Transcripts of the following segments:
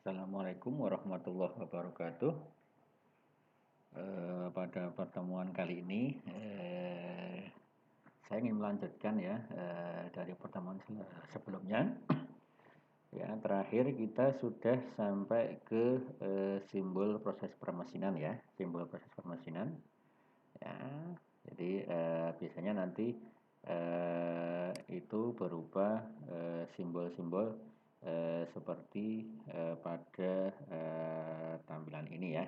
Assalamualaikum warahmatullahi wabarakatuh. Pada pertemuan kali ini, saya ingin melanjutkan ya dari pertemuan sebelumnya. Ya, terakhir kita sudah sampai ke simbol proses permesinan ya, simbol proses permesinan. Ya, jadi biasanya nanti itu berupa simbol-simbol seperti pada tampilan ini ya.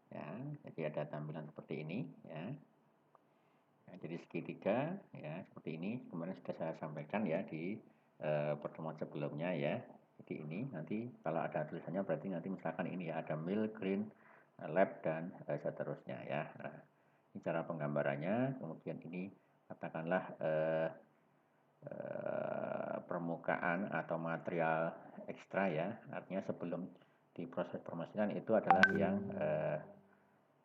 Ya, jadi ada tampilan seperti ini ya. Nah, jadi segitiga ya seperti ini. Kemarin sudah saya sampaikan ya di pertemuan sebelumnya ya. Jadi ini nanti kalau ada tulisannya berarti nanti misalkan ini ya ada milk, green, lab dan seterusnya ya. Nah, ini cara penggambarannya. Kemudian ini katakanlah permukaan atau material ekstra ya. Artinya sebelum diproses permesinan itu adalah yang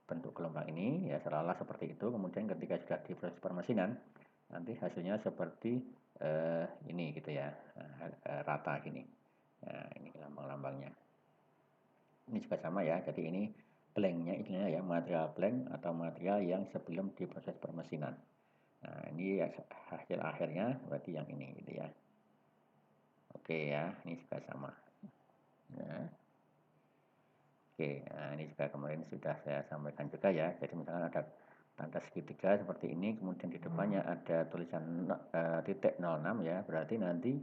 bentuk gelombang ini ya seolah-olah seperti itu. Kemudian ketika sudah diproses permesinan nanti hasilnya seperti ini gitu ya, rata gini. Nah, ini lambang-lambangnya ini juga sama ya. Jadi ini blanknya istilahnya ya, material blank atau material yang sebelum diproses permesinan. Nah, ini hasil akhirnya berarti yang ini gitu ya. Oke ya, ini juga sama ya. Oke, nah ini juga kemarin sudah saya sampaikan juga ya. Jadi misalkan ada tanda segitiga seperti ini, kemudian di depannya ada tulisan titik 06 ya, berarti nanti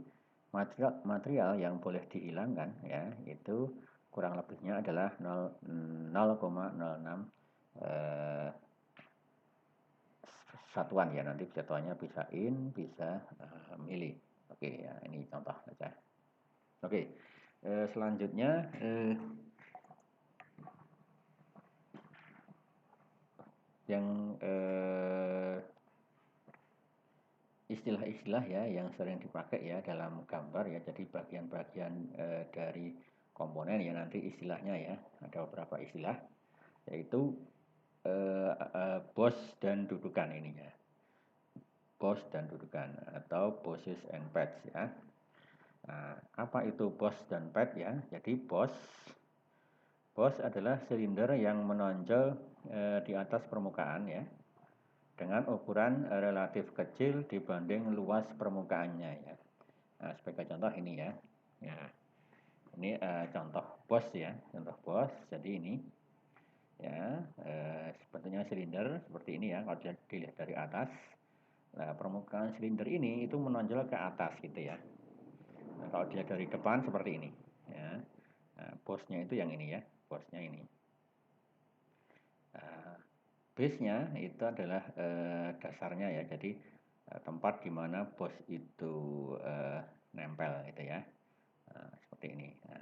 material yang boleh dihilangkan ya, itu kurang lebihnya adalah 0,06 satuan ya. Nanti satuannya bisa in, bisa mili. Oke ya, ini contoh saja. Oke, selanjutnya yang istilah-istilah ya yang sering dipakai ya dalam gambar ya. Jadi bagian-bagian dari komponen ya nanti istilahnya ya ada beberapa istilah, yaitu bos dan dudukan ininya, bos dan dudukan atau bosses and pads ya. Nah, apa itu bos dan pad ya? Jadi bos adalah silinder yang menonjol di atas permukaan ya, dengan ukuran relatif kecil dibanding luas permukaannya ya. Nah, sebagai contoh ini ya. Nah, ini contoh bos ya, contoh bos. Jadi ini ya sebetulnya silinder seperti ini ya kalau dilihat dari atas. Nah, permukaan silinder ini itu menonjol ke atas gitu ya. Nah, kalau dilihat dari depan seperti ini ya. Nah, bosnya itu yang ini ya, bosnya ini. Base-nya itu adalah dasarnya ya, jadi tempat di mana bos itu nempel gitu ya. Seperti ini. Nah,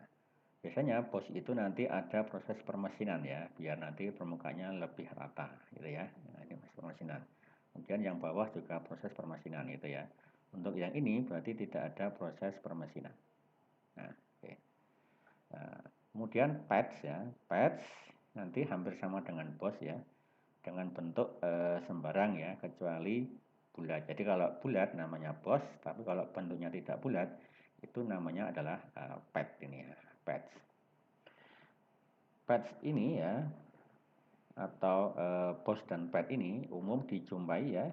biasanya bos itu nanti ada proses permesinan ya, biar nanti permukaannya lebih rata gitu ya. Nah, ini proses permesinan. Kemudian yang bawah juga proses permesinan gitu ya. Untuk yang ini berarti tidak ada proses permesinan. Nah, oke. Nah, kemudian pads ya, pads nanti hampir sama dengan bos ya, dengan bentuk sembarang ya, kecuali bulat. Jadi kalau bulat namanya bos, tapi kalau bentuknya tidak bulat itu namanya adalah pad ini ya, pads. Pads ini ya atau bos dan pad ini umum dijumpai ya,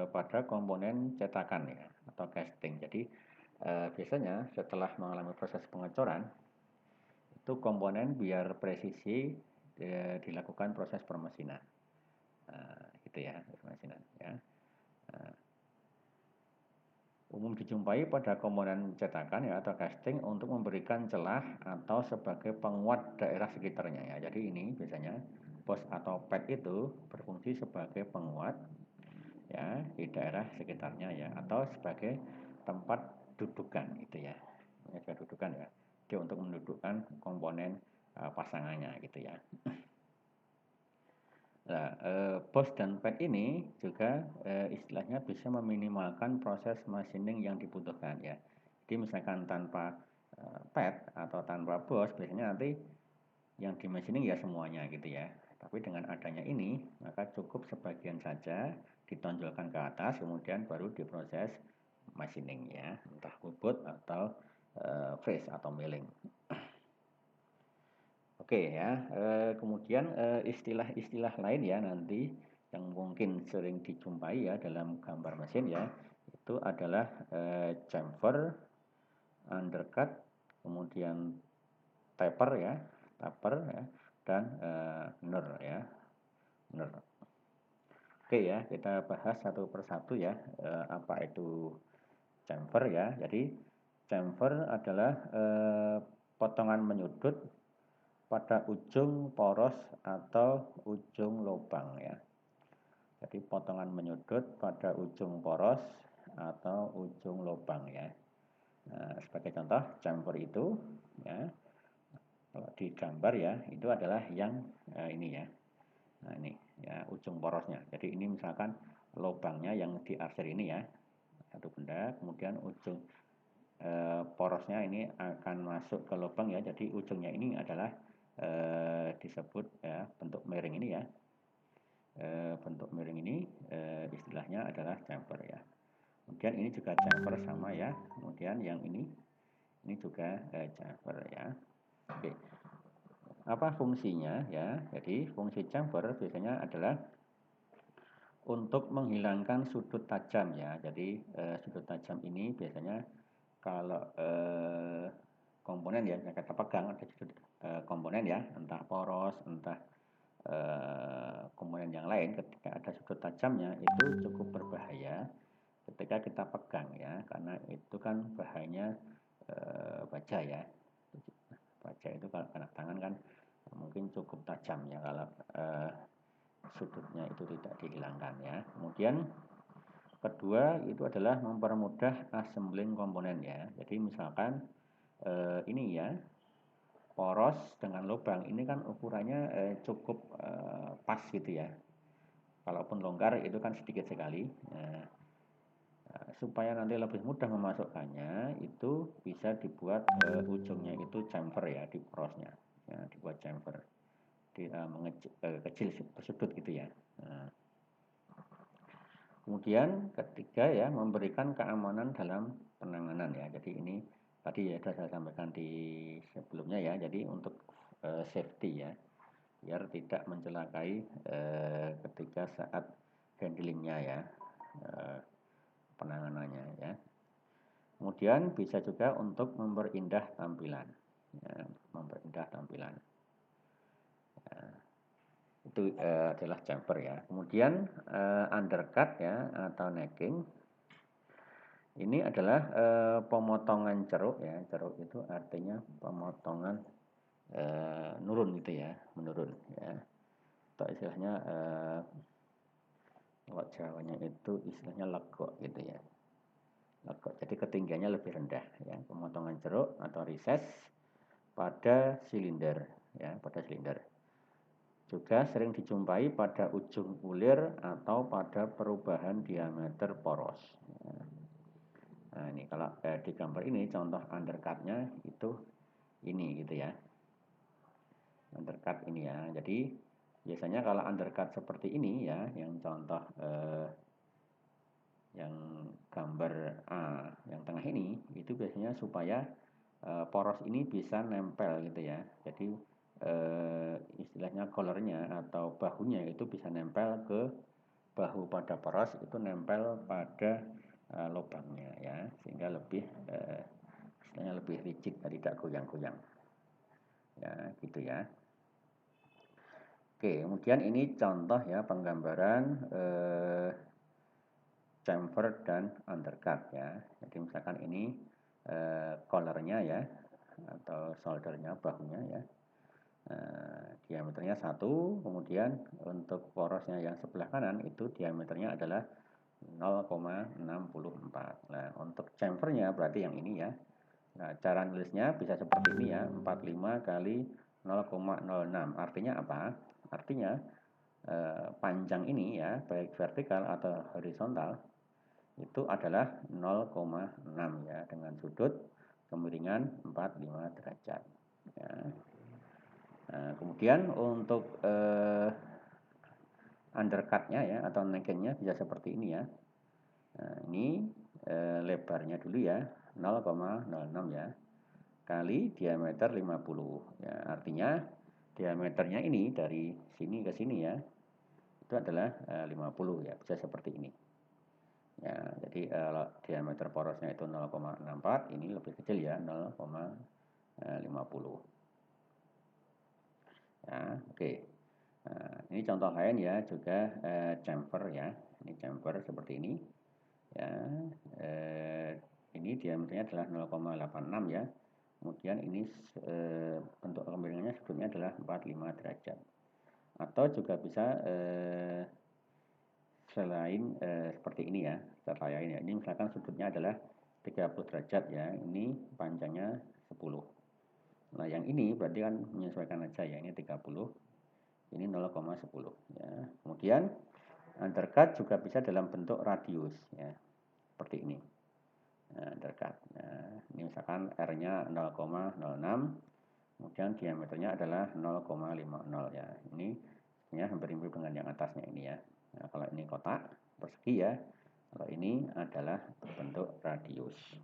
pada komponen cetakan ya atau casting. Jadi biasanya setelah mengalami proses pengecoran itu komponen biar presisi dilakukan proses permesinan. Gitu ya, permesinan ya. Umum dijumpai pada komponen cetakan ya atau casting untuk memberikan celah atau sebagai penguat daerah sekitarnya ya. Jadi ini biasanya bos atau pad itu berfungsi sebagai penguat ya di daerah sekitarnya ya, atau sebagai tempat dudukan itu ya. Ini sebagai dudukan ya. Jadi untuk mendudukkan komponen pasangannya gitu ya. Nah, bos dan pad ini juga istilahnya bisa meminimalkan proses machining yang dibutuhkan ya. Jadi misalkan tanpa pad atau tanpa bos biasanya nanti yang di machining ya semuanya gitu ya. Tapi dengan adanya ini maka cukup sebagian saja ditonjolkan ke atas kemudian baru diproses machining ya, entah bubut atau face atau milling. Oke ya, kemudian istilah-istilah lain ya nanti yang mungkin sering dijumpai ya dalam gambar mesin ya, itu adalah chamfer, undercut, kemudian taper ya, dan NUR ya, NUR. Oke ya, kita bahas satu persatu ya, apa itu chamfer ya. Jadi chamfer adalah potongan menyudut pada ujung poros atau ujung lubang ya. Jadi potongan menyudut pada ujung poros atau ujung lubang ya. Nah, sebagai contoh chamfer itu ya, kalau di gambar ya itu adalah yang ini ya. Nah ini ya ujung porosnya. Jadi ini misalkan lubangnya yang diarsir ini ya, satu benda, kemudian ujung porosnya ini akan masuk ke lubang ya. Jadi ujungnya ini adalah disebut ya bentuk miring ini ya. Bentuk miring ini istilahnya adalah chamfer ya. Kemudian ini juga chamfer sama ya. Kemudian yang ini juga chamfer ya. Oke. Apa fungsinya ya? Jadi fungsi chamfer biasanya adalah untuk menghilangkan sudut tajam ya. Jadi sudut tajam ini biasanya kalau komponen ya kita pegang ada sudut komponen ya, entah poros, entah komponen yang lain, ketika ada sudut tajamnya itu cukup berbahaya ketika kita pegang ya, karena itu kan bahayanya baja ya. Baja itu kalau kena tangan kan mungkin cukup tajam ya kalau sudutnya itu tidak dihilangkan ya. Kemudian kedua itu adalah mempermudah assembling komponen ya. Jadi misalkan ini ya, poros dengan lubang ini kan ukurannya cukup pas gitu ya. Kalaupun longgar itu kan sedikit sekali. Supaya nanti lebih mudah memasukkannya itu bisa dibuat ujungnya itu chamfer ya di porosnya. Ya, dibuat chamfer. Kecil tersudut gitu ya. Nah, kemudian ketiga ya, memberikan keamanan dalam penanganan ya. Jadi ini tadi ya sudah saya sampaikan di sebelumnya ya. Jadi untuk safety ya, biar tidak mencelakai ketika saat handlingnya ya, penanganannya ya. Kemudian bisa juga untuk memperindah tampilan ya, memperindah tampilan ya, itu adalah chamfer ya. Kemudian undercut ya atau necking ini adalah pemotongan ceruk ya. Ceruk itu artinya pemotongan nurun gitu ya, menurun ya. Atau istilahnya kalau Jawanya itu istilahnya legok gitu ya. Legok. Jadi ketinggiannya lebih rendah ya. Pemotongan ceruk atau recess pada silinder ya, pada silinder. Juga sering dijumpai pada ujung ulir atau pada perubahan diameter poros. Ya. Nah ini kalau di gambar ini contoh undercutnya itu ini gitu ya, undercut ini ya. Jadi biasanya kalau undercut seperti ini ya, yang contoh yang gambar A yang tengah ini itu biasanya supaya poros ini bisa nempel gitu ya. Jadi istilahnya collarnya atau bahunya itu bisa nempel ke bahu pada poros, itu nempel pada lubangnya ya, sehingga lebih istilahnya lebih rigid, tidak goyang-goyang ya gitu ya. Oke, kemudian ini contoh ya penggambaran chamfer dan undercut ya. Jadi misalkan ini collarnya ya atau soldernya, bahunya ya. Diameternya 1, kemudian untuk porosnya yang sebelah kanan itu diameternya adalah 0,64. Nah, untuk chamfernya berarti yang ini ya. Nah, cara nulisnya bisa seperti ini ya, 45 kali 0,06. Artinya apa? Artinya panjang ini ya, baik vertikal atau horizontal itu adalah 0,6 ya, dengan sudut kemiringan 45 derajat ya. Nah, kemudian untuk undercutnya ya atau neckingnya bisa seperti ini ya. Nah, ini lebarnya dulu ya 0,06 ya. kali diameter 50. Ya, artinya diameternya ini dari sini ke sini ya, itu adalah 50 ya, bisa seperti ini. Ya, jadi diameter porosnya itu 0,64, ini lebih kecil ya, 0,50. Ya, oke. Nah, ini contoh lain ya, juga chamfer ya. Ini chamfer seperti ini. Ya, ini diameternya adalah 0,86 ya. Kemudian ini bentuk kemiringannya sebetulnya adalah 45 derajat. Atau juga bisa selain seperti ini ya, cara lain ya. Ini misalkan sudutnya adalah 30 derajat ya. Ini panjangnya 10. Nah, yang ini berarti kan menyesuaikan aja ya. Ini 30, ini 0,10 ya. Kemudian undercut juga bisa dalam bentuk radius ya. Seperti ini. Nah, undercut. Nah, ini misalkan R-nya 0,06, kemudian diameternya adalah 0,50 ya. Ini ya hampir mirip dengan yang atasnya ini ya. Nah, kalau ini kotak persegi ya, kalau ini adalah bentuk radius.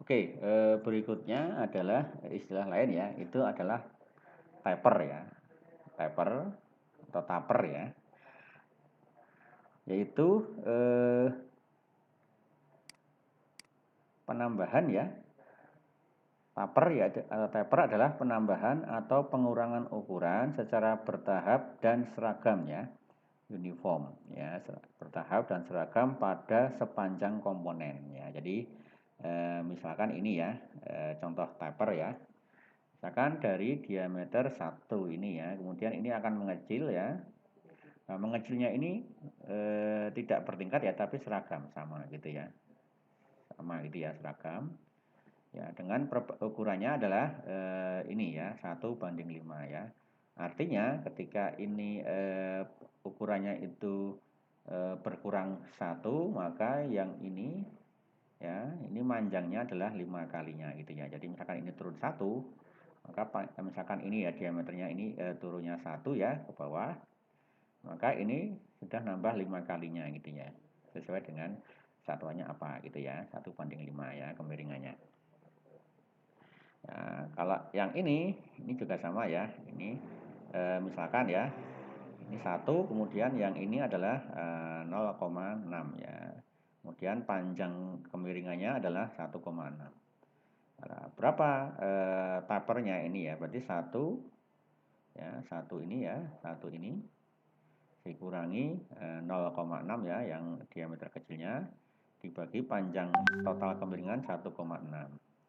Oke, berikutnya adalah istilah lain ya, itu adalah taper ya, taper atau taper ya, yaitu penambahan ya. Taper ya, taper adalah penambahan atau pengurangan ukuran secara bertahap dan seragam ya, uniform ya, bertahap dan seragam pada sepanjang komponen ya. Jadi misalkan ini ya, contoh taper ya. Misalkan dari diameter 1 ini ya, kemudian ini akan mengecil ya. Nah, mengecilnya ini tidak bertingkat ya, tapi seragam sama gitu ya. Sama gitu ya, seragam. Ya, dengan ukurannya adalah ini ya, 1:5 ya. Artinya ketika ini ukurannya itu berkurang 1, maka yang ini ya, ini manjangnya adalah 5 kalinya gitu ya. Jadi misalkan ini turun 1, maka misalkan ini ya diameternya ini turunnya 1 ya ke bawah, maka ini sudah nambah 5 kalinya gitu ya. Sesuai dengan satuannya apa gitu ya, 1:5 ya kemiringannya. Nah, kalau yang ini juga sama ya. Ini misalkan ya, ini 1, kemudian yang ini adalah 0,6 ya. Kemudian panjang kemiringannya adalah 1,6. Nah, berapa tapernya ini ya? Berarti 1 ya, 1 ini ya, 1 ini dikurangi 0,6 ya, yang diameter kecilnya, dibagi panjang total kemiringan 1,6.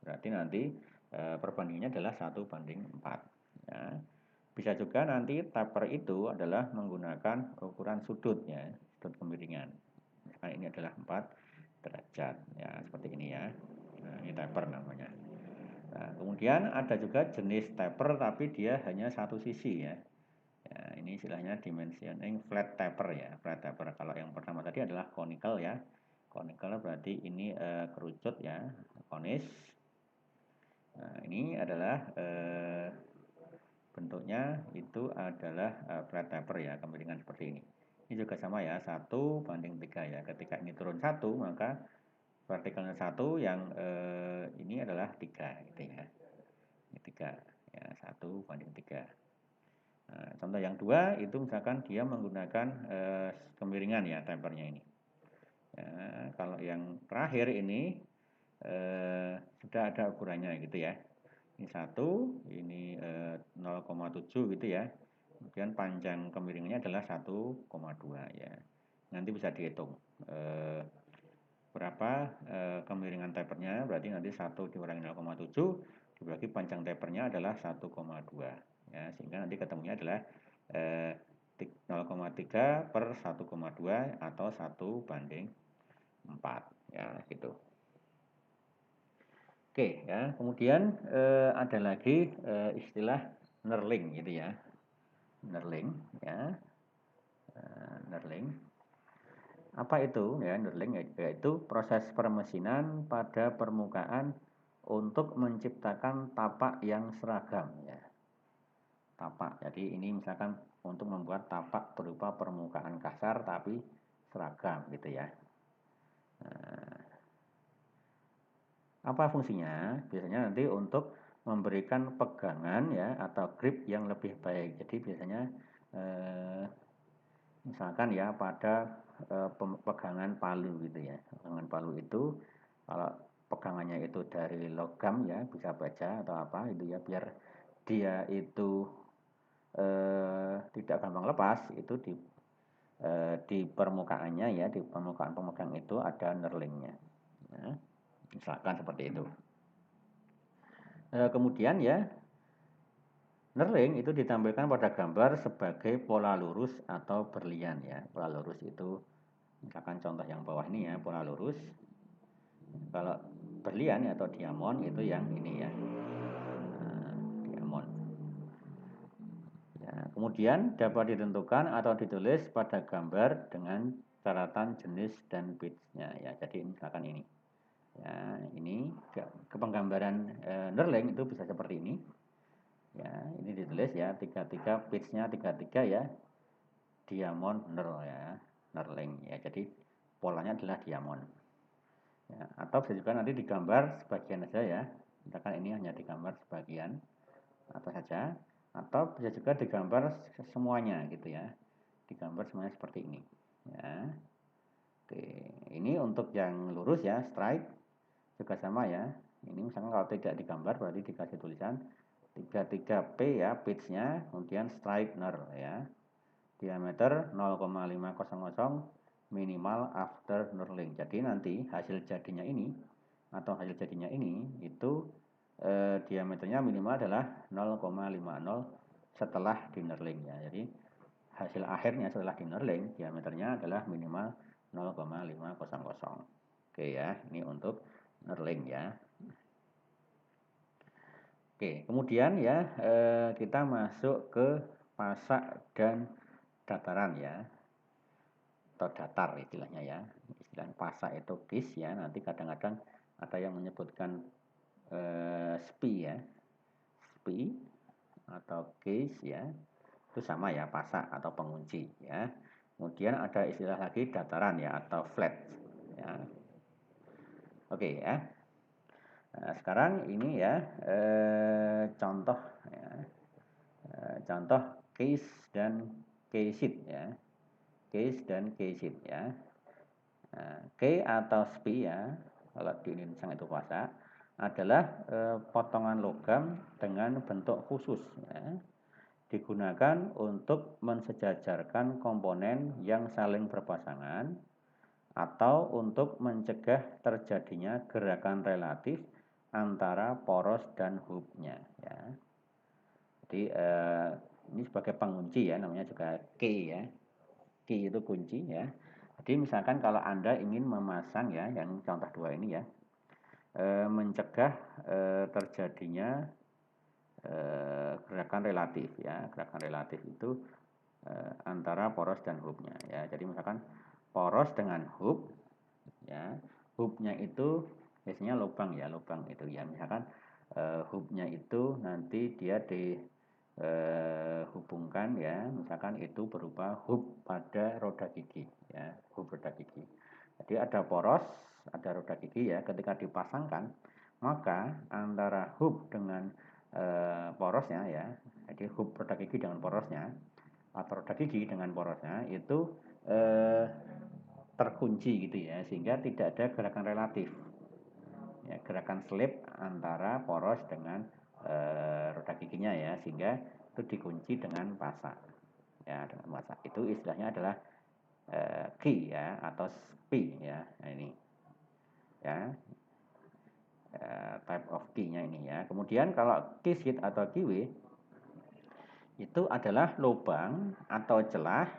Berarti nanti perbandingannya adalah 1:4 ya. Bisa juga nanti taper itu adalah menggunakan ukuran sudut ya, sudut kemiringan. Nah, ini adalah 4 derajat ya, seperti ini ya. Nah, ini taper namanya. Nah, kemudian ada juga jenis taper tapi dia hanya satu sisi ya. Ya, ini istilahnya dimensioning flat taper ya, flat taper. Kalau yang pertama tadi adalah conical ya. Conical berarti ini kerucut ya, konis. Nah, ini adalah bentuknya itu adalah flat taper ya, kemiringan seperti ini. Ini juga sama ya, 1:3 ya. Ketika ini turun 1, maka vertikalnya 1, yang ini adalah 3 gitu ya. Ini 3 ya, 1:3. Nah, contoh yang 2 itu misalkan dia menggunakan kemiringan ya tapernya ini. Ya, kalau yang terakhir ini sudah ada ukurannya gitu ya. Ini 1, ini 0,7 gitu ya. Kemudian panjang kemiringannya adalah 1,2 ya. Nanti bisa dihitung berapa kemiringan tapernya, berarti nanti 1 dikurangi 0,7 dibagi panjang tapernya adalah 1,2 ya, sehingga nanti ketemunya adalah 0,3 per 1,2 atau 1:4 ya gitu. Oke ya, kemudian ada lagi istilah knurling gitu ya. Knurling ya. Knurling. Apa itu ya knurling? Yaitu proses permesinan pada permukaan untuk menciptakan tapak yang seragam ya. Tapak. Jadi ini misalkan untuk membuat tapak berupa permukaan kasar tapi seragam gitu ya. Nah, apa fungsinya? Biasanya nanti untuk memberikan pegangan ya atau grip yang lebih baik. Jadi biasanya misalkan ya pada pegangan palu gitu ya. Pegangan palu itu kalau pegangannya itu dari logam ya, bisa baja atau apa itu ya, biar dia itu tidak gampang lepas, itu di permukaannya ya, di permukaan pemegang itu ada knurlingnya. Nah, misalkan seperti itu. Kemudian ya, knurling itu ditampilkan pada gambar sebagai pola lurus atau berlian ya. Pola lurus itu misalkan contoh yang bawah ini ya, pola lurus. Kalau berlian atau diamond itu yang ini ya, diamond. Ya, kemudian dapat ditentukan atau ditulis pada gambar dengan catatan jenis dan pitch-nya ya. Jadi misalkan ini. Ya, ini penggambaran knurling itu bisa seperti ini. Ya, ini ditulis ya 33 pitch-nya 33 ya. Diamond knurling ya. Jadi polanya adalah diamond. Ya, atau bisa juga nanti digambar sebagian saja ya. Misalkan ini hanya digambar sebagian apa saja, atau bisa juga digambar semuanya gitu ya. Digambar semuanya seperti ini. Ya. Oke, ini untuk yang lurus ya, straight juga sama ya. Ini misalkan kalau tidak digambar berarti dikasih tulisan 33P ya pitch-nya, kemudian straightener ya. Diameter 0,500 minimal after knurling. Jadi nanti hasil jadinya ini atau hasil jadinya ini itu diameternya minimal adalah 0,50 setelah di knurling ya. Jadi hasil akhirnya setelah di knurling diameternya adalah minimal 0,500. Oke ya, ini untuk knurling ya. Oke, kemudian ya kita masuk ke pasak dan dataran ya, atau datar istilahnya ya. Istilah pasak itu kis ya, nanti kadang-kadang ada yang menyebutkan spi ya, spi atau case ya, itu sama ya, pasak atau pengunci ya. Kemudian ada istilah lagi dataran ya atau flat ya. Oke ya. Nah, sekarang ini ya contoh ya, contoh case dan case sheet ya, case dan case sheet ya. Nah, K atau spi ya, kalau di Indonesia itu pasak, adalah potongan logam dengan bentuk khusus ya, digunakan untuk mensejajarkan komponen yang saling berpasangan atau untuk mencegah terjadinya gerakan relatif antara poros dan hubnya ya. Jadi ini sebagai pengunci ya, namanya juga key ya. Key itu kunci ya. Jadi misalkan kalau Anda ingin memasang ya, yang contoh 2 ini ya, mencegah terjadinya gerakan relatif ya. Gerakan relatif itu antara poros dan hubnya ya. Jadi misalkan poros dengan hub ya, hubnya itu biasanya lubang ya, lubang itu ya. Misalkan hubnya itu nanti dia dihubungkan ya, misalkan itu berupa hub pada roda gigi ya, hub roda gigi. Jadi ada poros, ada roda gigi ya. Ketika dipasangkan, maka antara hub dengan porosnya ya, jadi hub roda gigi dengan porosnya atau roda gigi dengan porosnya itu terkunci gitu ya, sehingga tidak ada gerakan relatif ya, gerakan slip antara poros dengan roda giginya ya, sehingga itu dikunci dengan pasak ya, dengan pasak. Itu istilahnya adalah key ya atau spi ya. Nah, ini ya type of key-nya ini ya. Kemudian kalau key sheet atau keyway itu adalah lubang atau celah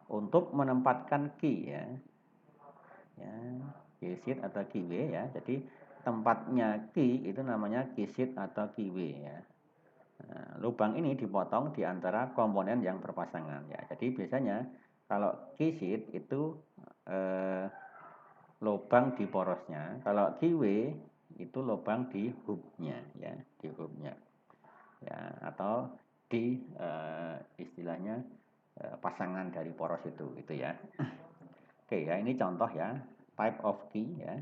untuk menempatkan key ya. Ya, key sheet atau keyway ya. Jadi tempatnya key itu namanya key sheet atau keyway ya. Nah, lubang ini dipotong di antara komponen yang berpasangan ya. Jadi biasanya kalau key sheet itu lubang di porosnya, kalau keyway itu lubang di hubnya ya, di hubnya ya, atau di istilahnya pasangan dari poros itu gitu ya. Oke ya, ini contoh ya, type of key ya.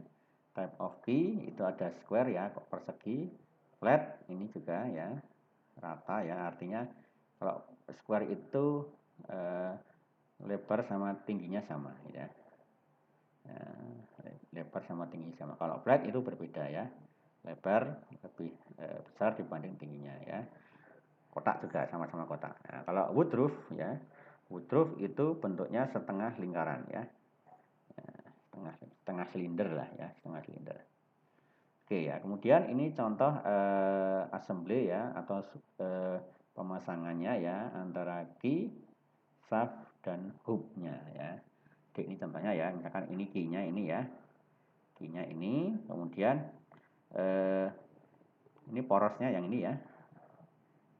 Type of key itu ada square ya, persegi, flat ini juga ya, rata ya, artinya kalau square itu lebar sama tingginya sama ya. Lebar sama tinggi sama. Kalau flat itu berbeda ya, lebar lebih besar dibanding tingginya ya. Kotak juga sama-sama kotak. Nah, kalau woodruff ya, woodruff itu bentuknya setengah lingkaran ya, setengah silinder lah ya, setengah silinder. Oke ya, kemudian ini contoh assembly ya, atau pemasangannya ya antara key, shaft dan hook-nya ya. Oke, ini contohnya ya, misalkan ini key-nya ini ya, key-nya ini, kemudian ini porosnya yang ini ya,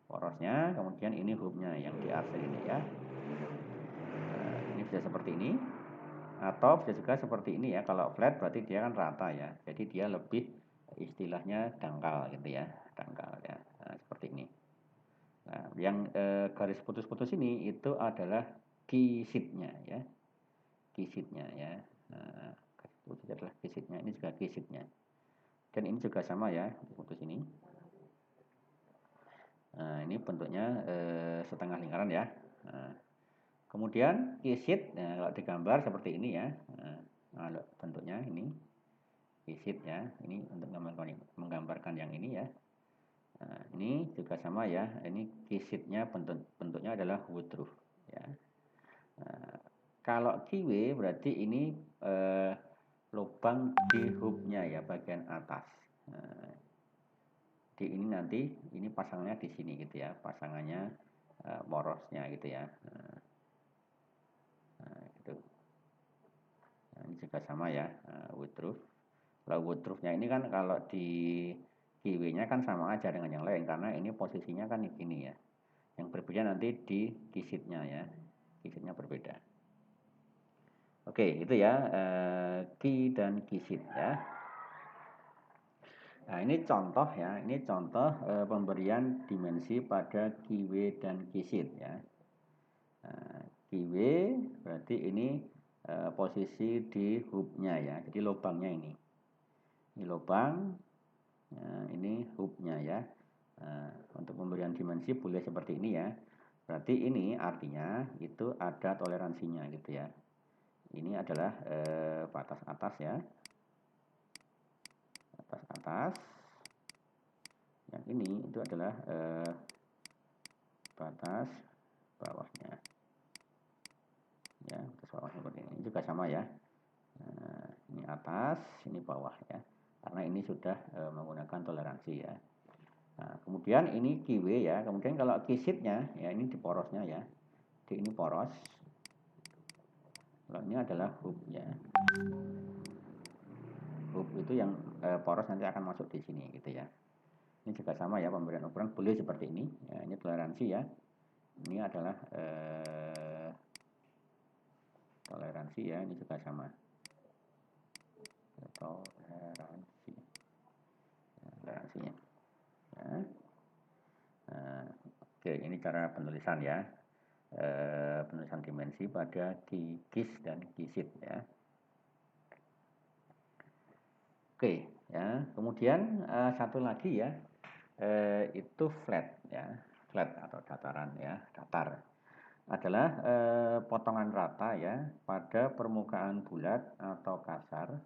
porosnya, kemudian ini hook-nya yang di atas ini ya. Ini bisa seperti ini, atau bisa juga seperti ini ya. Kalau flat berarti dia kan rata ya, jadi dia lebih istilahnya dangkal gitu ya, dangkal ya. Nah, seperti ini. Nah, yang garis putus-putus ini itu adalah key sheet-nya ya, key sheet-nya ya. Nah, garis putus adalah key sheet-nya, ini juga key sheet-nya, dan ini juga sama ya, putus ini. Nah, ini bentuknya setengah lingkaran ya. Nah, kemudian key sheet, nah, kalau digambar seperti ini ya. Nah, bentuknya ini key sheet ya. Ini untuk menggambarkan yang ini ya. Nah, ini juga sama ya. Ini key sheet-nya bentuknya adalah woodruff ya. Nah, kalau keyway berarti ini lubang di hook-nya ya, bagian atas. Nah, di ini nanti ini pasangnya di sini gitu ya, pasangannya porosnya gitu ya. Nah, gitu. Nah, ini juga sama ya, woodruff. Kalau woodruff-nya ini kan kalau di keyway-nya kan sama aja dengan yang lain, karena ini posisinya kan di sini ya. Yang berbeda nanti di key sheet-nya ya, key sheet-nya berbeda. Oke, itu ya, key dan key sheet ya. Nah, ini contoh ya, ini contoh pemberian dimensi pada keyway dan key sheet ya. Nah, keyway berarti ini posisi di hook-nya ya, jadi lubangnya ini. Ini lubang, ini hook-nya ya. Nah, untuk pemberian dimensi boleh seperti ini ya. Berarti ini artinya itu ada toleransinya gitu ya. Ini adalah batas atas ya, batas atas. Yang ini itu adalah batas bawahnya ya, batas bawah seperti ini. Ini juga sama ya. Nah, ini atas, ini bawah ya, karena ini sudah menggunakan toleransi ya. Nah, kemudian ini keyway ya. Kemudian kalau key sheet-nya ya, ini di porosnya ya, di ini poros. Kalau ini adalah hook ya, hook itu yang poros nanti akan masuk di sini gitu ya. Ini juga sama ya, pemberian ukuran boleh seperti ini ya, ini toleransi ya. Ini adalah toleransi ya, ini juga sama, toleransi, toleransinya ya. Nah, oke, ini cara penulisan ya, penulisan dimensi pada KIS dan KISIT ya. Oke ya, kemudian satu lagi ya, itu flat ya, flat atau dataran ya, datar adalah potongan rata ya pada permukaan bulat atau kasar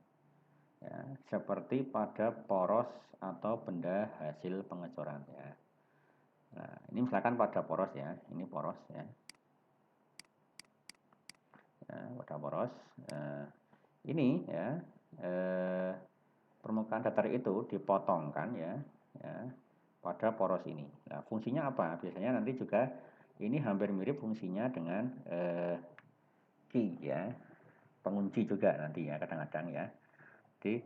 ya, seperti pada poros atau benda hasil pengecoran ya. Nah, ini misalkan pada poros ya, ini poros ya, pada poros ini ya, permukaan datar itu dipotongkan ya, pada poros ini. Nah, fungsinya apa? Biasanya nanti juga ini hampir mirip fungsinya dengan key ya, pengunci juga nanti ya, kadang-kadang ya. Jadi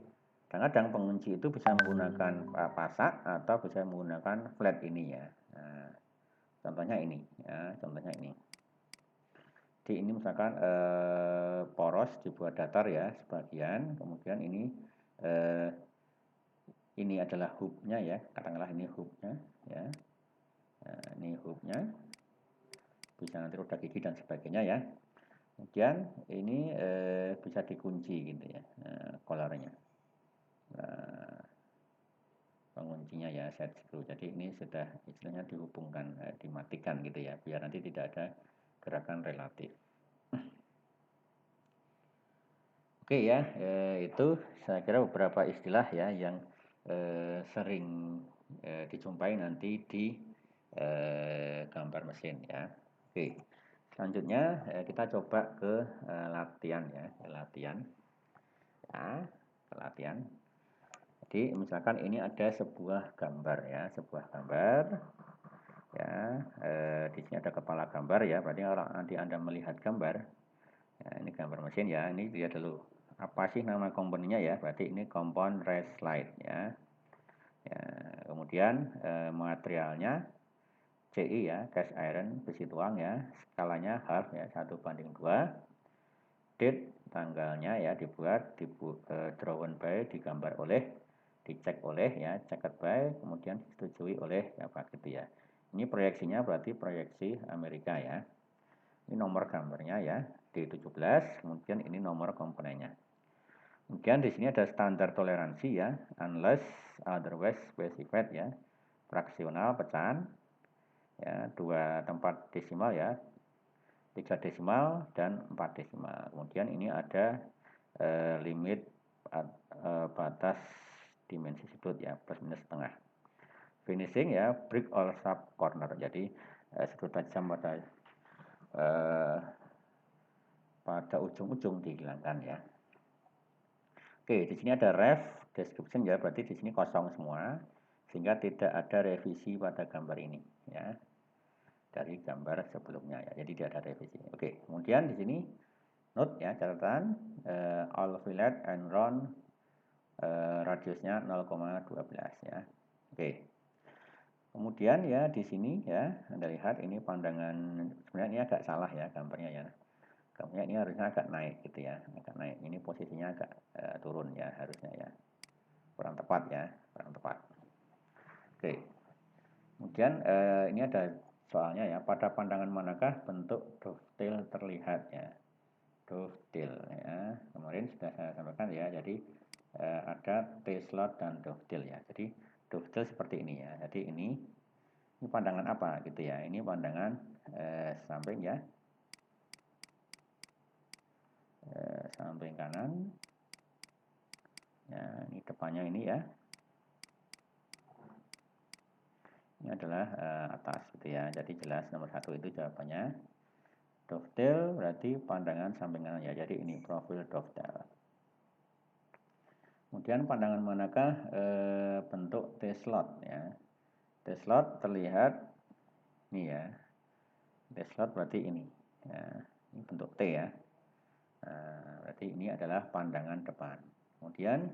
kadang-kadang pengunci itu bisa menggunakan pasak atau bisa menggunakan flat ini ya. Nah, contohnya ini ya, contohnya ini. Jadi ini misalkan poros dibuat datar ya sebagian, kemudian ini adalah hook-nya ya, katakanlah ini hook-nya ya. Nah, ini hook-nya. bisa nanti roda gigi dan sebagainya ya. Kemudian ini bisa dikunci gitu ya, collarnya. Nah, penguncinya ya set screw. Jadi ini sudah istilahnya dihubungkan, dimatikan gitu ya, biar nanti tidak ada gerakan relatif. Oke ya, itu saya kira beberapa istilah ya yang sering dijumpai nanti di gambar mesin ya. Oke, selanjutnya kita coba ke latihan ya, latihan ya, latihan. Jadi misalkan ini ada sebuah gambar ya, sebuah gambar ya, di sini ada kepala gambar ya, berarti kalau nanti Anda melihat gambar, ya, ini gambar mesin ya, ini lihat dulu apa sih nama komponennya ya, berarti ini kompon race slide ya. Ya, kemudian materialnya CI ya, cast iron, besi tuang ya, skalanya half ya, 1:2. Date tanggalnya ya dibuat, drawn by, digambar oleh, dicek oleh ya, checked by, kemudian disetujui oleh apa gitu ya. Ini proyeksinya berarti proyeksi Amerika ya. Ini nomor gambarnya ya, D17, kemudian ini nomor komponennya. Kemudian di sini ada standar toleransi ya, unless otherwise specified ya, fraksional pecahan ya, 2 tempat desimal ya, 3 desimal dan 4 desimal. Kemudian ini ada limit batas dimensi sudut ya, plus minus setengah. Finishing ya, brick or sharp corner. Jadi sudut tajam pada ujung-ujung dihilangkan ya. Oke, di sini ada ref description ya, berarti di sini kosong semua sehingga tidak ada revisi pada gambar ini ya. Dari gambar sebelumnya ya. Jadi tidak ada revisi. Oke, kemudian di sini note ya, catatan all fillet and round radiusnya 0,12 ya. Oke. Kemudian ya di sini ya, Anda lihat ini pandangan, sebenarnya ini agak salah ya gambarnya ya. Gambarnya ini harusnya agak naik gitu ya, agak naik. Ini posisinya agak turun ya harusnya ya. Kurang tepat ya, kurang tepat. Oke. Kemudian ini ada soalnya ya, pada pandangan manakah bentuk dovetail terlihat ya. Dovetail ya, kemarin sudah saya sampaikan ya, jadi ada T-slot dan dovetail ya. Jadi dovetail seperti ini ya. Jadi ini pandangan apa gitu ya. Ini pandangan samping ya. Samping kanan. Ya, ini depannya ini ya. Ini adalah atas gitu ya. Jadi jelas nomor 1 itu jawabannya. Dovetail berarti pandangan samping kanan ya. Jadi ini profil dovetail. Kemudian pandangan manakah bentuk T-slot ya. T-slot terlihat ini ya. T-slot berarti ini. Ya, ini bentuk T ya. Nah, berarti ini adalah pandangan depan. Kemudian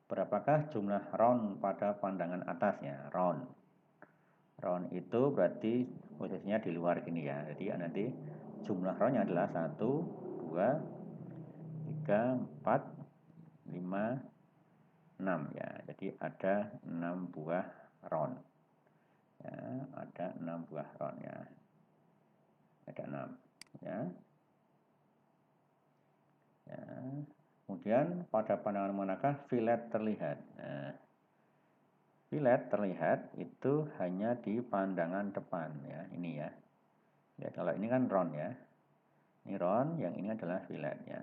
berapakah jumlah round pada pandangan atasnya? Round. Round itu berarti posisinya di luar ini ya. Jadi nanti jumlah roundnya adalah 1, 2, 3, 4, 5, 6 ya. Jadi ada 6 buah round. Ya, ada 6 buah round ya. Ada 6 ya. Ya. Kemudian pada pandangan manakah fillet terlihat? Nah, fillet terlihat itu hanya di pandangan depan ya, ini ya. Ya kalau ini kan round ya. Ini round, yang ini adalah fillet ya.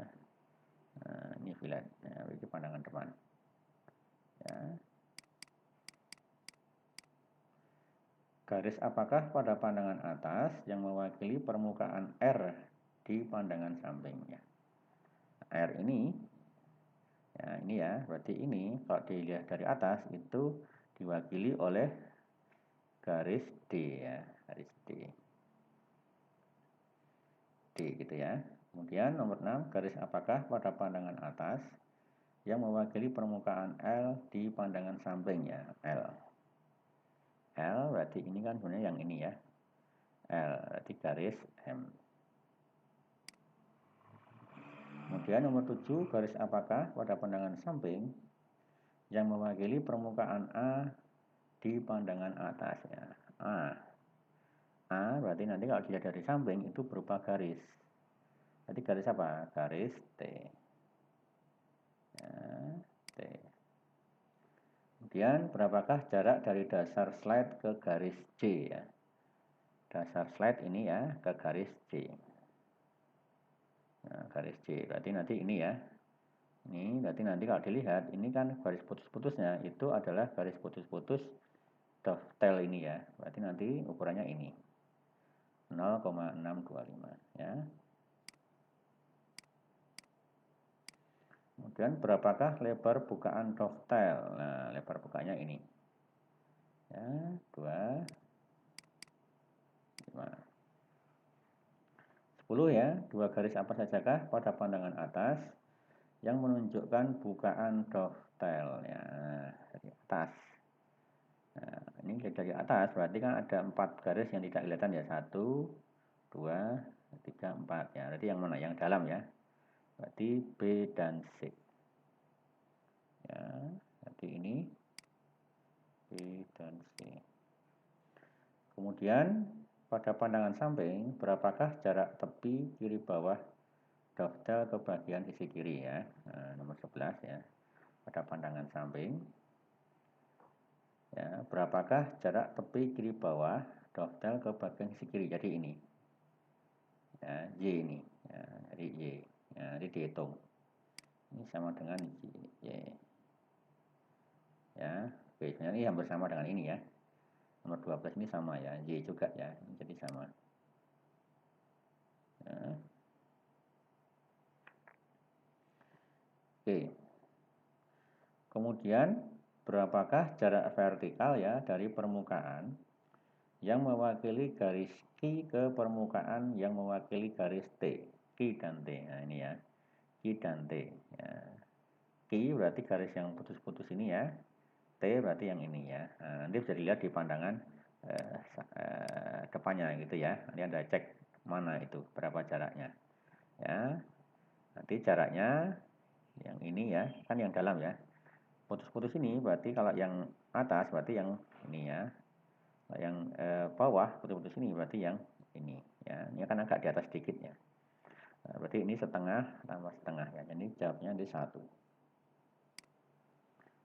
Nah, ini fillet ya, itu pandangan depan. Ya. Garis apakah pada pandangan atas yang mewakili permukaan R di pandangan sampingnya? R ini ya, ini ya, berarti ini kalau dilihat dari atas itu diwakili oleh garis D ya, garis D. D gitu ya. Kemudian nomor 6, garis apakah pada pandangan atas yang mewakili permukaan L di pandangan sampingnya? L. L berarti ini kan sebenarnya yang ini ya. L berarti garis M. Kemudian nomor 7, garis apakah pada pandangan samping yang mewakili permukaan A di pandangan atasnya? A. A, berarti nanti kalau dilihat dari samping itu berupa garis. Jadi garis apa? Garis T. Ya, T. Kemudian berapakah jarak dari dasar slide ke garis J ya? Dasar slide ini ya ke garis J. Nah, garis J. Berarti nanti ini ya. Ini berarti nanti kalau dilihat ini kan garis putus-putusnya itu adalah garis putus-putus dovetail ini ya. Berarti nanti ukurannya ini. 0,625 ya. Kemudian berapakah lebar bukaan dovetail? Nah, lebar bukanya ini. Ya, 2, 5. 10 ya. Dua garis apa sajakah pada pandangan atas yang menunjukkan bukaan dovetail ya, dari atas. Nah, ini dari atas berarti kan ada 4 garis yang tidak kelihatan ya. 1, 2, 3, 4 ya. Berarti yang mana? Yang dalam ya. Berarti B dan C. Ya, berarti ini B dan C. Kemudian pada pandangan samping, berapakah jarak tepi kiri bawah dovetail ke bagian sisi kiri ya? Nah, nomor 11 ya. Pada pandangan samping, ya, berapakah jarak tepi kiri bawah dovetail ke bagian sisi kiri? Jadi ini, ya, Y ini, ya, jadi Y. Ya, jadi dihitung. Ini sama dengan Y. Ya, biasanya ini hampir sama dengan ini ya. Nomor 12 ini sama ya, Y juga ya, jadi sama. Ya. Oke. Kemudian berapakah jarak vertikal ya dari permukaan yang mewakili garis Q ke permukaan yang mewakili garis T, Q dan T. Nah ini ya, Q dan T. Ya. Q berarti garis yang putus-putus ini ya, T berarti yang ini ya. Nah, nanti bisa dilihat di pandangan depannya gitu ya. Nanti Anda cek mana itu, berapa jaraknya. Ya, nanti jaraknya yang ini ya, kan yang dalam ya. Putus-putus ini berarti kalau yang atas berarti yang ini ya. Yang bawah putus-putus ini berarti yang ini ya. Ini kan agak di atas sedikit ya. Nah, berarti ini setengah tambah setengah ya. Jadi jawabnya di 1.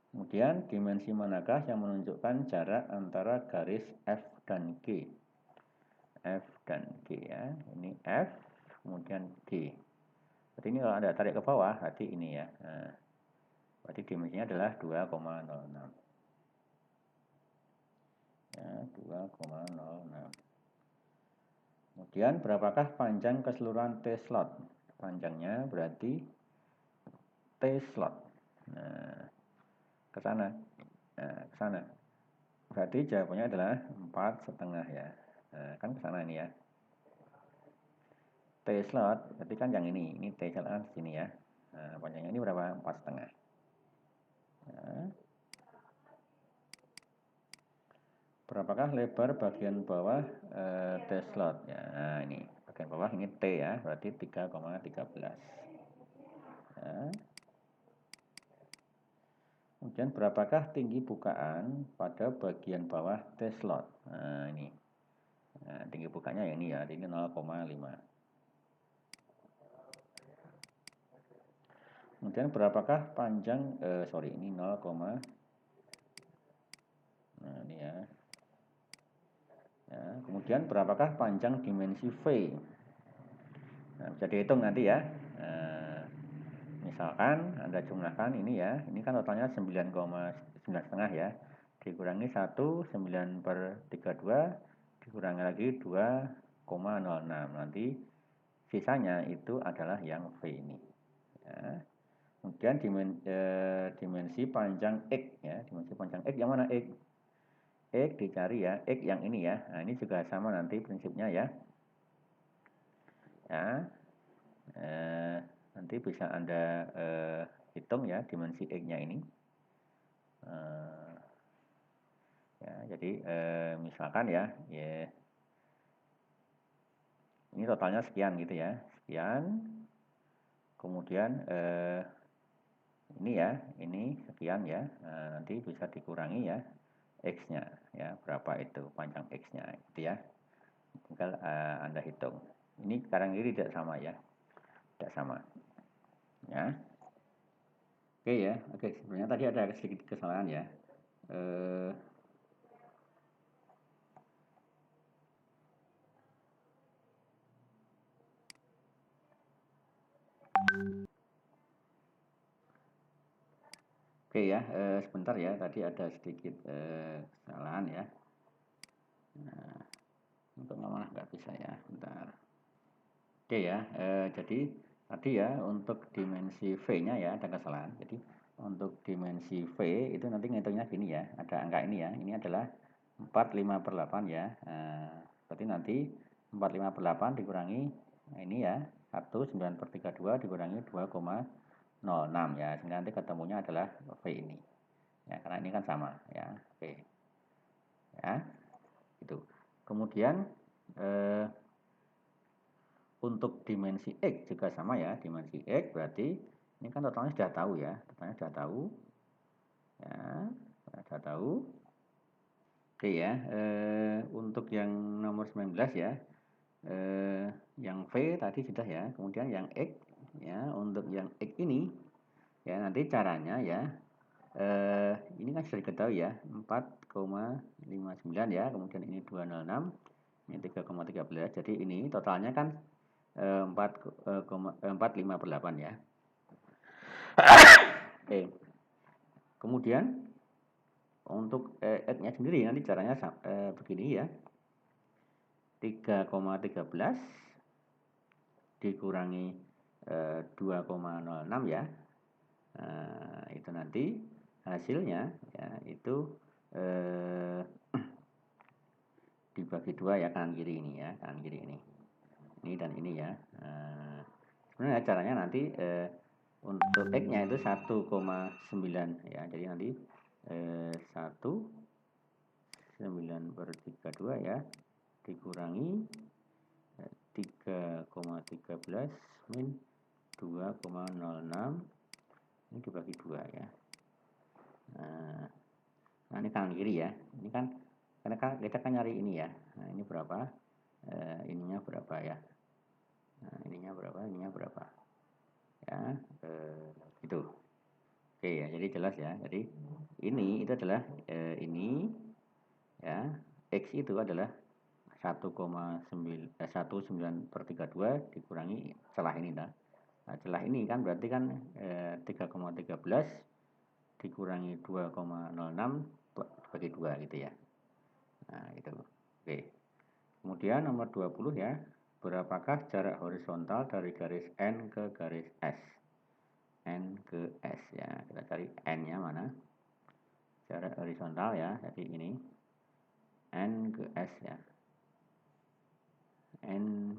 Kemudian dimensi manakah yang menunjukkan jarak antara garis F dan G? F dan G ya. Ini F kemudian G. Berarti ini kalau Anda tarik ke bawah berarti ini ya. Nah, berarti dimensinya adalah 2,06. Ya, 2,06. Kemudian berapakah panjang keseluruhan T-slot? Panjangnya berarti T-slot. Nah, ke sana. Nah, ke sana. Berarti jawabannya adalah 4,5 ya. Nah, kan ke sana ini ya. T-slot berarti kan yang ini T-slot kan sini ya. Nah, panjangnya ini berapa? 4,5. Nah, berapakah lebar bagian bawah T-slot? Ya, nah ini bagian bawah ini T ya, berarti 3,13. Ya. Kemudian berapakah tinggi bukaan pada bagian bawah T-slot? Nah, ini. Nah, tinggi bukanya yang ini ya, ini 0,5. Kemudian berapakah panjang ini 0, nah ini ya. Ya, kemudian berapakah panjang dimensi V? Nah, bisa dihitung nanti ya. Nah, misalkan Anda jumlahkan ini ya, ini kan totalnya 9,9,5 ya. Dikurangi 1, 9/32, dikurangi lagi 2,06. Nanti sisanya itu adalah yang V ini. Ya. Kemudian dimensi panjang X ya, dimensi panjang X yang mana X? X dicari ya, X yang ini ya. Nah, ini juga sama nanti prinsipnya ya. Ya. Nanti bisa Anda hitung ya dimensi X-nya ini. Ya, jadi misalkan ya, ini totalnya sekian gitu ya, sekian. Kemudian ini ya, ini sekian ya. Nah, nanti bisa dikurangi ya X-nya ya, berapa itu panjang X-nya gitu ya. tinggal Anda hitung. Ini kanan kiri tidak sama ya, tidak sama ya. Oke ya, oke, sebenarnya tadi ada sedikit kesalahan ya. Oke ya, sebentar ya, tadi ada sedikit kesalahan ya. Nah, untuk malah nggak bisa ya, bentar. Oke ya, jadi tadi ya untuk dimensi V-nya ya ada kesalahan. Jadi untuk dimensi V itu nanti ngitungnya gini ya, ada angka ini ya, ini adalah 45/8 ya. Berarti nanti 45/8 dikurangi ini ya, 19/32 dikurangi 2,06 ya, sehingga nanti ketemunya adalah V ini. Ya, karena ini kan sama ya, V. Ya, itu. Kemudian untuk dimensi X juga sama ya, dimensi X berarti ini kan totalnya sudah tahu ya, totalnya sudah tahu ya, sudah tahu. Oke ya, untuk yang nomor 19 ya, yang V tadi sudah ya, kemudian yang X ya, untuk yang X ini ya nanti caranya ya, ini kan sudah diketahui ya, 4,59 ya, kemudian ini 206, ini 3,13, jadi ini totalnya kan 4,5/8 ya. Oke. Kemudian untuk X-nya sendiri nanti caranya begini ya. 3,13 dikurangi 2,06 ya. Itu nanti hasilnya ya itu dibagi 2 ya, kanan kiri ini ya, kanan kiri ini. Ini dan ini ya. Sebenarnya caranya nanti untuk X-nya itu 1,9 ya. Jadi nanti 1,9/32 ya dikurangi 3,13 min 2,06 ini dibagi 2 ya. Nah ini kanan kiri ya. Ini kan karena kita kan nyari ini ya. Nah ini berapa? Ininya berapa ya? Nah ininya berapa? Ininya berapa? Ya, itu. Oke ya, jadi jelas ya. Jadi ini itu adalah ini ya, X itu adalah 19/32 dikurangi celah ini dah. Nah, celah ini kan berarti kan 3,13 dikurangi 2,06 bagi 2 gitu ya. Nah, itu. Oke. Kemudian nomor 20 ya. Berapakah jarak horizontal dari garis N ke garis S? N ke S ya. Kita cari N-nya mana? Jarak horizontal ya. Jadi ini N ke S ya. N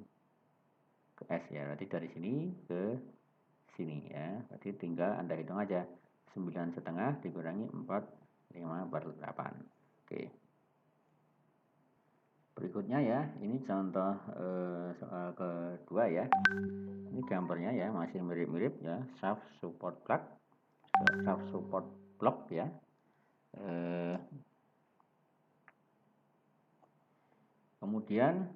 ke S ya. Berarti dari sini ke sini ya. Berarti tinggal Anda hitung aja. 9,5 dikurangi 4,5/8. Oke. Berikutnya ya, ini contoh soal kedua ya. Ini gambarnya ya, masih mirip-mirip ya, shaft support block ya. Kemudian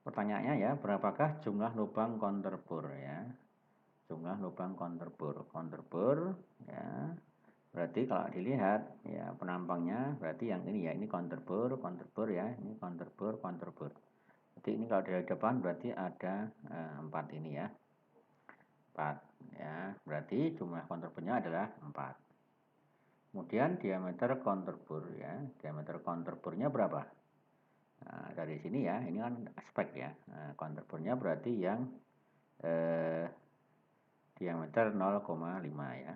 pertanyaannya ya, berapakah jumlah lubang counterbore ya? Jumlah lubang counterbore ya. Berarti kalau dilihat ya penampangnya berarti yang ini ya, ini counterbore ya, ini counterbore. Jadi ini kalau dari depan berarti ada 4 ini ya. 4 ya. Berarti jumlah counterborenya adalah 4. Kemudian diameter counterbore ya. Diameter counterborenya berapa? Nah, dari sini ya, ini kan aspek ya. Nah, counterborenya berarti yang diameter 0,5 ya.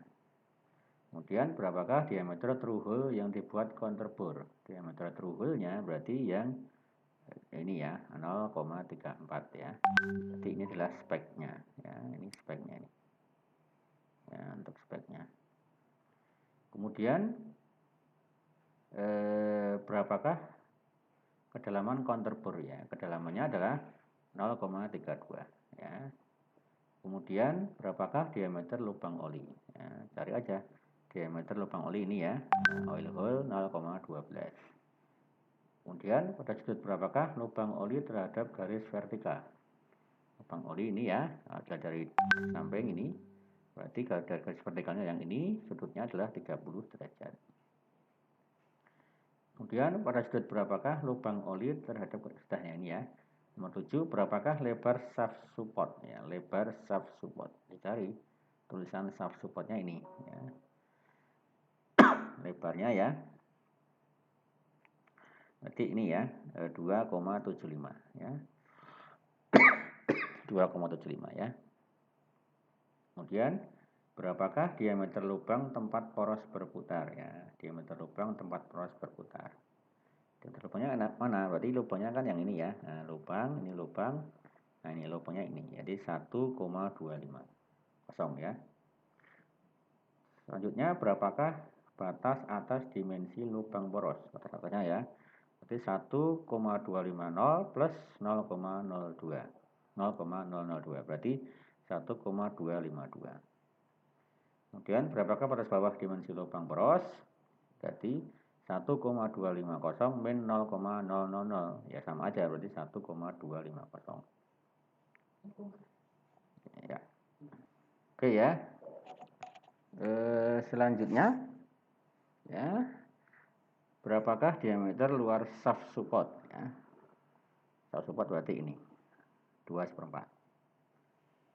Kemudian berapakah diameter through hole yang dibuat counterbore? Diameter through hole-nya berarti yang ini ya, 0,34 ya. Jadi ini adalah speknya ya, ini speknya ini. Ya, untuk speknya. Kemudian berapakah kedalaman counterbore ya? Kedalamannya adalah 0,32 ya. Kemudian berapakah diameter lubang oli? Ya, cari aja diameter lubang oli ini ya. Nah, oil hole 0,12. Kemudian pada sudut berapakah lubang oli terhadap garis vertikal? Lubang oli ini ya, adalah dari samping ini, berarti garis vertikalnya yang ini, sudutnya adalah 30 derajat. Kemudian pada sudut berapakah lubang oli terhadap sudahnya ini ya. Nomor 7, berapakah lebar shaft support? Ya, lebar shaft support. Dicari tulisan shaft supportnya ini. Ya. Lebarnya ya. Berarti ini ya, 2,75 ya. 2,75 ya. Kemudian berapakah diameter lubang tempat poros berputar ya? Diameter lubang tempat poros berputar. Diameter lubangnya mana? Berarti lubangnya kan yang ini ya. Nah, lubang, ini lubang. Nah, ini lubangnya ini. Jadi 1,25 kosong ya. Selanjutnya berapakah batas atas dimensi lubang poros? Batas atasnya ya. Berarti 1,250 plus 0,02. 0,002 berarti 1,252. Kemudian berapakah batas bawah dimensi lubang poros? Berarti 1,250 min 0,000 ya sama aja berarti 1,250 ya. Oke ya. Selanjutnya ya, berapakah diameter luar shaft support ya? Shaft support berarti ini 2/4.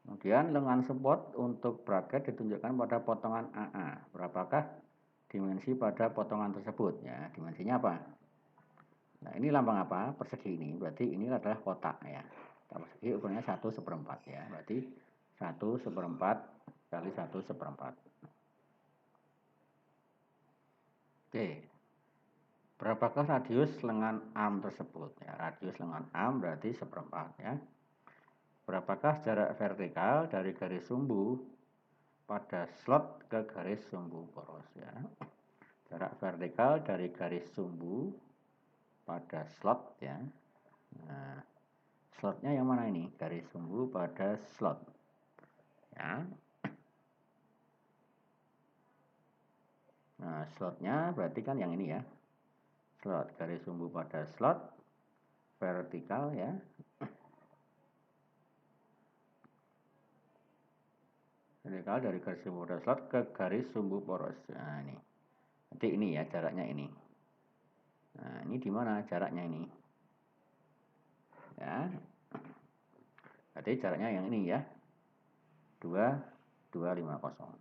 Kemudian lengan support untuk bracket ditunjukkan pada potongan AA. Berapakah dimensi pada potongan tersebut ya? Dimensinya apa? Nah, ini lambang apa? Persegi ini. Berarti ini adalah kotak ya. Persegi ukurannya 1/4 ya. Berarti 1/4 kali 1/4. Oke. Berapakah radius lengan arm tersebut? Ya, radius lengan arm berarti 1/4 ya. Berapakah jarak vertikal dari garis sumbu pada slot ke garis sumbu poros ya? Jarak vertikal dari garis sumbu pada slot ya. Nah, slotnya yang mana ini? Garis sumbu pada slot ya. Nah, slotnya berarti kan yang ini ya. Slot, garis sumbu pada slot vertikal ya. Vertikal dari garis sumbu pada slot ke garis sumbu poros. Nah, ini. Nanti ini ya jaraknya ini. Nah, ini di mana jaraknya ini? Ya. Berarti jaraknya yang ini ya. 2,250.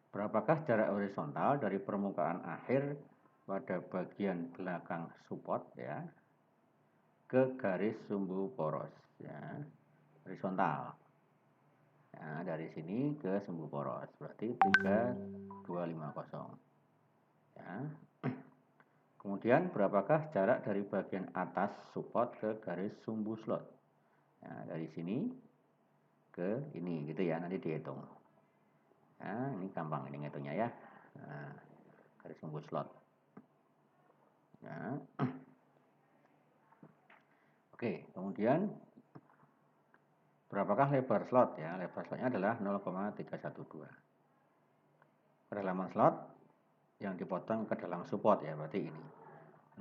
Berapakah jarak horizontal dari permukaan akhir pada bagian belakang support ya ke garis sumbu poros ya, horizontal. Ya, dari sini ke sumbu poros berarti 3,250 ya. Kemudian berapakah jarak dari bagian atas support ke garis sumbu slot? Ya, dari sini ke ini gitu ya, nanti dihitung. Nah, ini gampang ini ngitungnya ya. Nah, garis sumbu slot. Ya. Oke, kemudian berapakah lebar slot ya? Lebar slotnya adalah 0,312. Kedalaman slot yang dipotong ke dalam support ya, berarti ini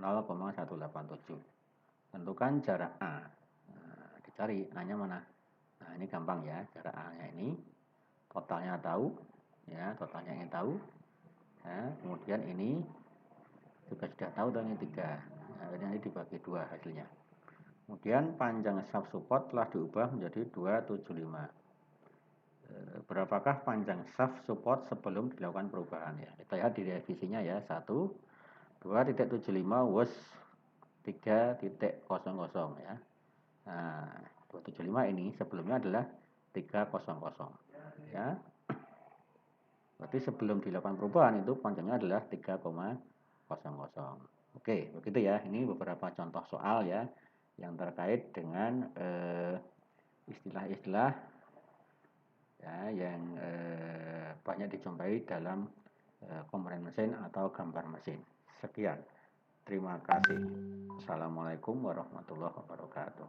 0,187. Tentukan jarak A. Nah, dicari A-nya mana? Nah, ini gampang ya, jarak A-nya ini totalnya tahu ya, totalnya ingin tahu. Ya, kemudian ini juga sudah tahu dan ini 3. Nah, ini dibagi 2 hasilnya. Kemudian panjang shaft support telah diubah menjadi 275. Berapakah panjang shaft support sebelum dilakukan perubahan ya? Kita lihat di revisinya ya. 1, 2.75 was 3.00 ya. Nah, 275 ini sebelumnya adalah 300 ya. Berarti sebelum dilakukan perubahan itu panjangnya adalah 3,00. Oke, begitu ya. Ini beberapa contoh soal ya yang terkait dengan istilah-istilah ya yang banyak dijumpai dalam komponen mesin atau gambar mesin. Sekian. Terima kasih. Assalamualaikum warahmatullahi wabarakatuh.